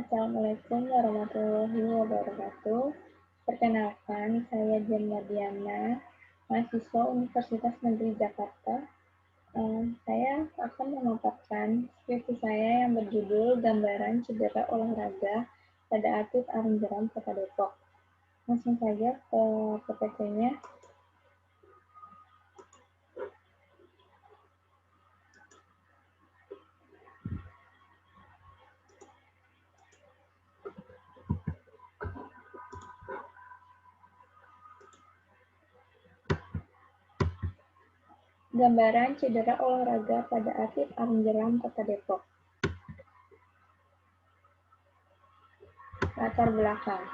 Assalamualaikum warahmatullahi wabarakatuh. Perkenalkan, saya Jen Mardiana, mahasiswa Universitas Negeri Jakarta. Saya akan memaparkan skripsi saya yang berjudul Gambaran Cedera Olahraga pada Atlet Arung Jeram Kota Depok. Langsung saja ke PPT-nya. Gambaran cedera olahraga pada atlet Arung Jeram Kota Depok. Latar belakang.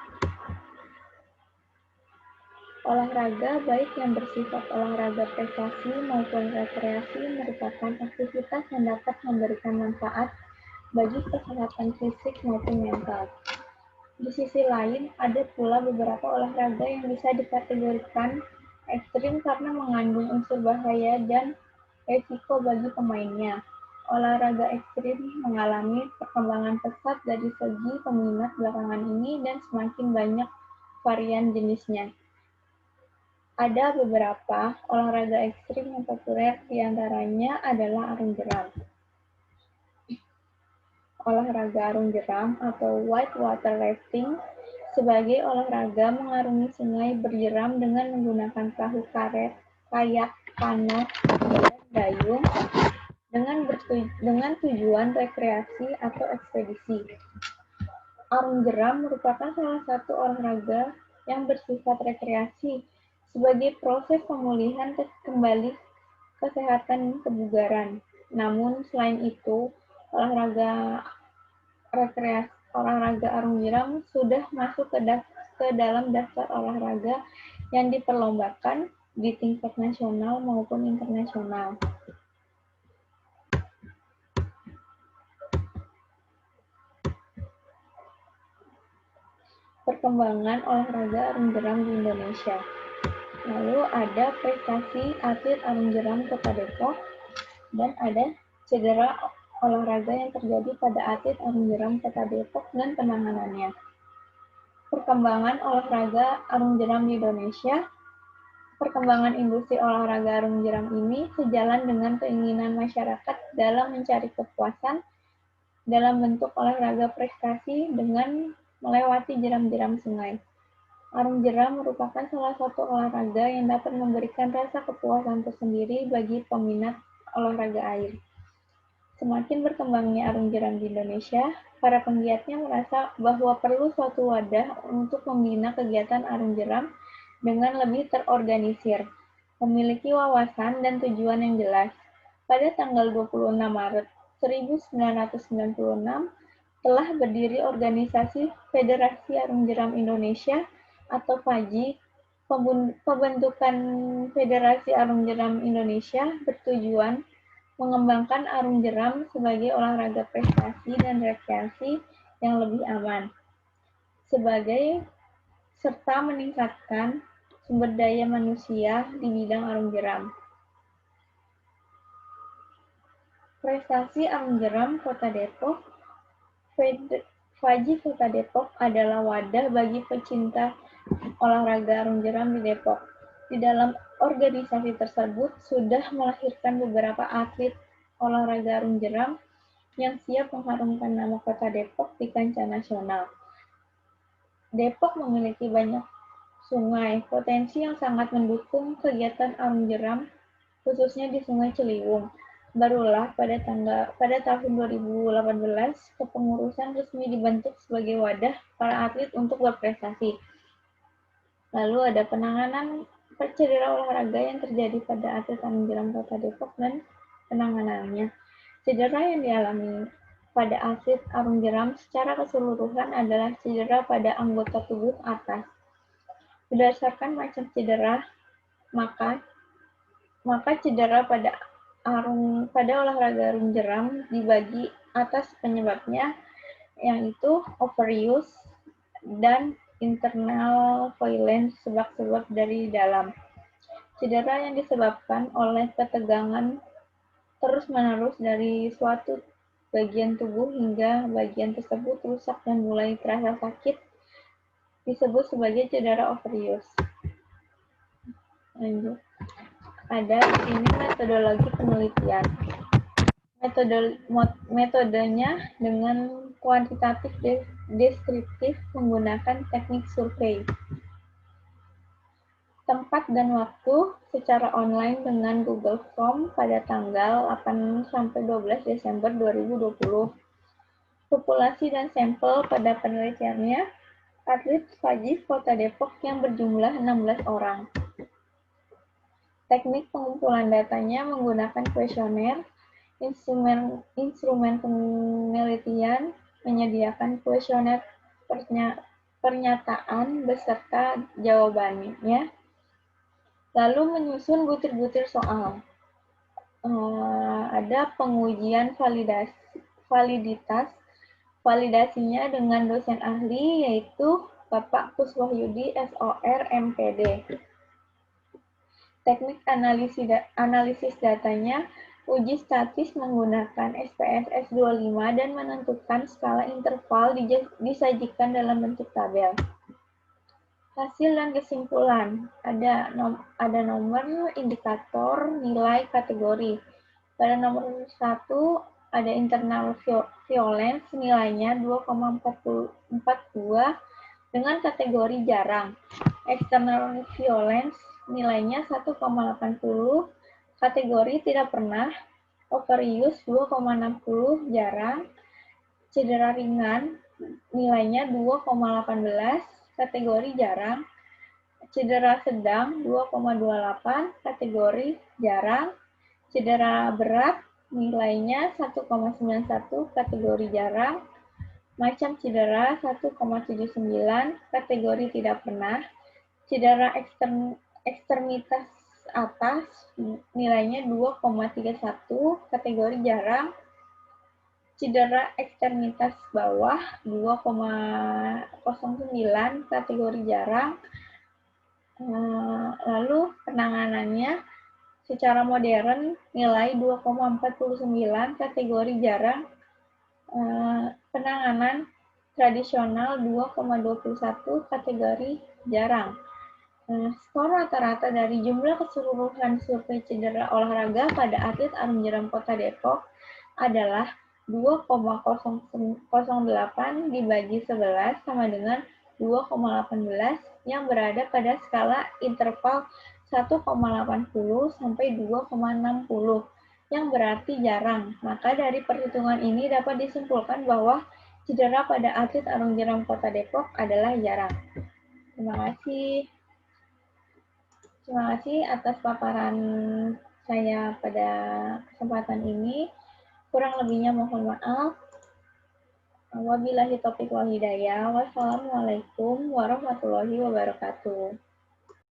Olahraga, baik yang bersifat olahraga prestasi maupun rekreasi, merupakan aktivitas yang dapat memberikan manfaat bagi kesehatan fisik maupun mental. Di sisi lain, ada pula beberapa olahraga yang bisa dikategorikan ekstrim karena mengandung unsur bahaya dan resiko bagi pemainnya. Olahraga ekstrim mengalami perkembangan pesat dari segi peminat belakangan ini dan semakin banyak varian jenisnya. Ada beberapa olahraga ekstrim yang populer, diantaranya adalah arung jeram. Olahraga arung jeram atau whitewater rafting sebagai olahraga mengarungi sungai berjeram dengan menggunakan perahu karet, kayak, kanot, dan dayung dengan tujuan rekreasi atau ekspedisi. Arung jeram merupakan salah satu olahraga yang bersifat rekreasi sebagai proses pemulihan kembali kesehatan kebugaran. Namun selain itu, olahraga arung jeram sudah masuk ke dalam daftar olahraga yang diperlombakan di tingkat nasional maupun internasional. Perkembangan olahraga arung jeram di Indonesia. Lalu ada prestasi atlet arung jeram Kota Depok, dan ada cedera olahraga yang terjadi pada atlet arung jeram Kota Depok dan penanganannya. Perkembangan olahraga arung jeram di Indonesia. Perkembangan industri olahraga arung jeram ini sejalan dengan keinginan masyarakat dalam mencari kepuasan dalam bentuk olahraga prestasi dengan melewati jeram-jeram sungai. Arung jeram merupakan salah satu olahraga yang dapat memberikan rasa kepuasan tersendiri bagi peminat olahraga air. Semakin berkembangnya arung jeram di Indonesia, para penggiatnya merasa bahwa perlu suatu wadah untuk membina kegiatan arung jeram dengan lebih terorganisir, memiliki wawasan dan tujuan yang jelas. Pada tanggal 26 Maret 1996, telah berdiri organisasi Federasi Arung Jeram Indonesia atau FAJI. Pembentukan Federasi Arung Jeram Indonesia bertujuan mengembangkan arung jeram sebagai olahraga prestasi dan rekreasi yang lebih aman, serta meningkatkan sumber daya manusia di bidang arung jeram. Prestasi arung jeram Kota Depok. FAJI Kota Depok adalah wadah bagi pecinta olahraga arung jeram di Depok. Di dalam organisasi tersebut sudah melahirkan beberapa atlet olahraga arung jeram yang siap mengharumkan nama Kota Depok di kancah nasional. Depok memiliki banyak sungai, potensi yang sangat mendukung kegiatan arung jeram, khususnya di Sungai Ciliwung. Barulah pada tahun 2018, kepengurusan resmi dibentuk sebagai wadah para atlet untuk berprestasi. Lalu ada penanganan cedera olahraga yang terjadi pada atlet arung jeram Kota Depok dan penanganannya. Cedera yang dialami pada atlet arung jeram secara keseluruhan adalah cedera pada anggota tubuh atas. Berdasarkan macam cedera, maka cedera pada olahraga arung jeram dibagi atas penyebabnya, yaitu overuse dan internal violence, sebab-sebab dari dalam. Cedera yang disebabkan oleh ketegangan terus-menerus dari suatu bagian tubuh hingga bagian tersebut rusak dan mulai terasa sakit disebut sebagai cedera overuse. Lanjut. Ada di sini metodologi penelitian. Metodenya dengan kuantitatif deskriptif menggunakan teknik survei. Tempat dan waktu secara online dengan Google Form pada tanggal 8-12 Desember 2020. Populasi dan sampel pada penelitiannya, atlet FAJIF Kota Depok yang berjumlah 16 orang. Teknik pengumpulan datanya menggunakan kuesioner. Instrumen penelitian menyediakan kuesioner pernyataan beserta jawabannya, lalu menyusun butir-butir soal. Ada pengujian validitas. Validasinya dengan dosen ahli yaitu Bapak Kuswahyudi SOR MPD. Teknik analisis datanya, uji statis menggunakan SPSS 25 dan menentukan skala interval disajikan dalam bentuk tabel. Hasil dan kesimpulan, ada nomor, indikator, nilai, kategori. Pada nomor 1 ada internal violence, nilainya 2,42 dengan kategori jarang. External violence, nilainya 1,80, kategori tidak pernah. Overuse 2,60, jarang. Cedera ringan, nilainya 2,18, kategori jarang. Cedera sedang 2,28, kategori jarang. Cedera berat, nilainya 1,91, kategori jarang. Macam cedera 1,79, kategori tidak pernah. Cedera ekstremitas atas, nilainya 2,31, kategori jarang. Cedera ekstremitas bawah 2,09, kategori jarang. Lalu penanganannya secara modern nilai 2,49, kategori jarang. Penanganan tradisional 2,21, kategori jarang. Skor rata-rata dari jumlah keseluruhan survei cedera olahraga pada atlet Arum Jeram Kota Depok adalah 2,008 dibagi 11 sama dengan 2,18 yang berada pada skala interval 1,80 sampai 2,60 yang berarti jarang. Maka dari perhitungan ini dapat disimpulkan bahwa cedera pada atlet Arum Jeram Kota Depok adalah jarang. Terima kasih. Terima kasih atas paparan saya pada kesempatan ini. Kurang lebihnya mohon maaf. Wabillahi taufiq wal hidayah. Wassalamualaikum warahmatullahi wabarakatuh.